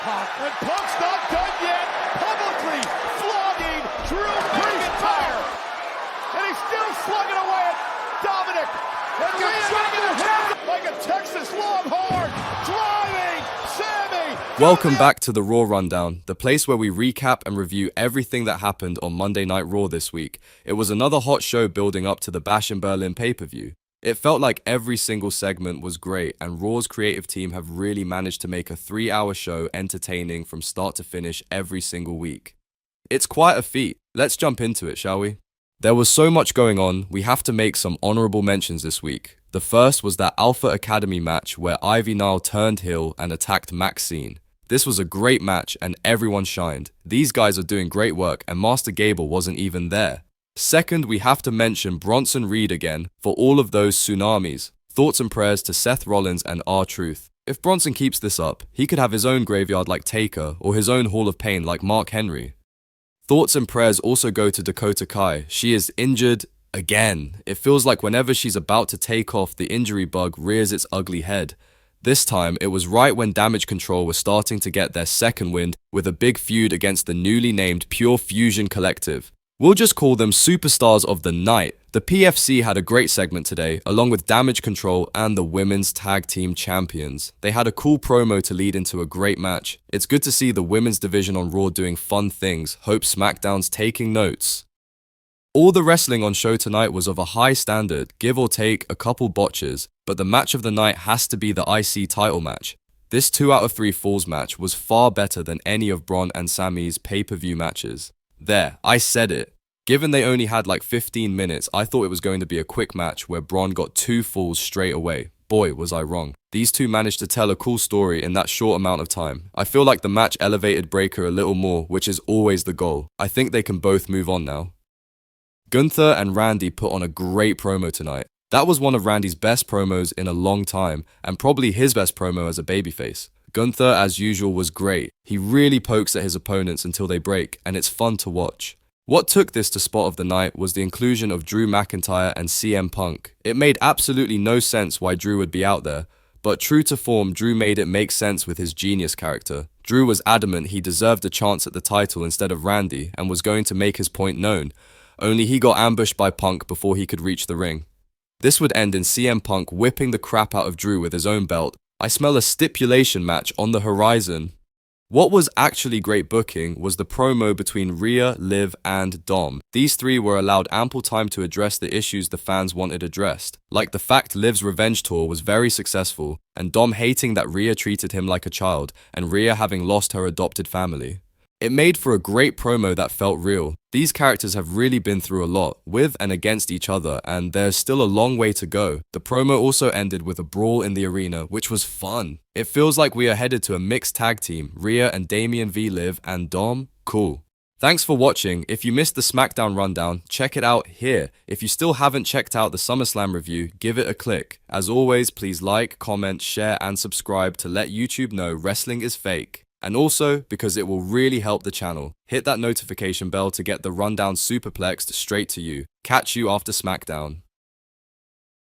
And Punk's not done yet, publicly flogging Drew McIntyre. And he's still slugging away at Dominic. And Rhea dragging her head like a Texas Longhorn, driving Sammy. Welcome back to the Raw Rundown, the place where we recap and review everything that happened on Monday Night Raw this week. It was another hot show building up to the Bash in Berlin pay-per-view. It felt like every single segment was great, and Raw's creative team have really managed to make a 3-hour show entertaining from start to finish every single week. It's quite a feat. Let's jump into it, shall we? There was so much going on, we have to make some honourable mentions this week. The first was that Alpha Academy match where Ivy Nile turned heel and attacked Maxine. This was a great match and everyone shined. These guys are doing great work and Master Gable wasn't even there. Second, we have to mention Bronson Reed again for all of those tsunamis. Thoughts and prayers to Seth Rollins and R-Truth. If Bronson keeps this up, he could have his own graveyard like Taker or his own Hall of Pain like Mark Henry. Thoughts and prayers also go to Dakota Kai. She is injured again. It feels like whenever she's about to take off, the injury bug rears its ugly head. This time, it was right when Damage Control was starting to get their second wind with a big feud against the newly named Pure Fusion Collective. We'll just call them Superstars of the Night. The PFC had a great segment today, along with Damage Control and the Women's Tag Team Champions. They had a cool promo to lead into a great match. It's good to see the women's division on Raw doing fun things. Hope SmackDown's taking notes. All the wrestling on show tonight was of a high standard, give or take a couple botches, but the match of the night has to be the IC title match. This 2 out of 3 falls match was far better than any of Braun and Sammy's pay-per-view matches. There, I said it. Given they only had like 15 minutes, I thought it was going to be a quick match where Braun got 2 falls straight away. Boy, was I wrong. These two managed to tell a cool story in that short amount of time. I feel like the match elevated Breakker a little more, which is always the goal. I think they can both move on now. Gunther and Randy put on a great promo tonight. That was one of Randy's best promos in a long time, and probably his best promo as a babyface. Gunther, as usual, was great. He really pokes at his opponents until they break, and it's fun to watch. What took this to spot of the night was the inclusion of Drew McIntyre and CM Punk. It made absolutely no sense why Drew would be out there, but true to form, Drew made it make sense with his genius character. Drew was adamant he deserved a chance at the title instead of Randy and was going to make his point known, only he got ambushed by Punk before he could reach the ring. This would end in CM Punk whipping the crap out of Drew with his own belt. I smell a stipulation match on the horizon. What was actually great booking was the promo between Rhea, Liv, and Dom. These three were allowed ample time to address the issues the fans wanted addressed, like the fact Liv's revenge tour was very successful, and Dom hating that Rhea treated him like a child, and Rhea having lost her adopted family. It made for a great promo that felt real. These characters have really been through a lot, with and against each other, and there's still a long way to go. The promo also ended with a brawl in the arena, which was fun. It feels like we are headed to a mixed tag team, Rhea and Damian v Liv and Dom. Cool. Thanks for watching. If you missed the SmackDown rundown, check it out here. If you still haven't checked out the SummerSlam review, give it a click. As always, please like, comment, share, and subscribe to let YouTube know wrestling is fake. And also, because it will really help the channel, hit that notification bell to get the rundown superplexed straight to you. Catch you after SmackDown.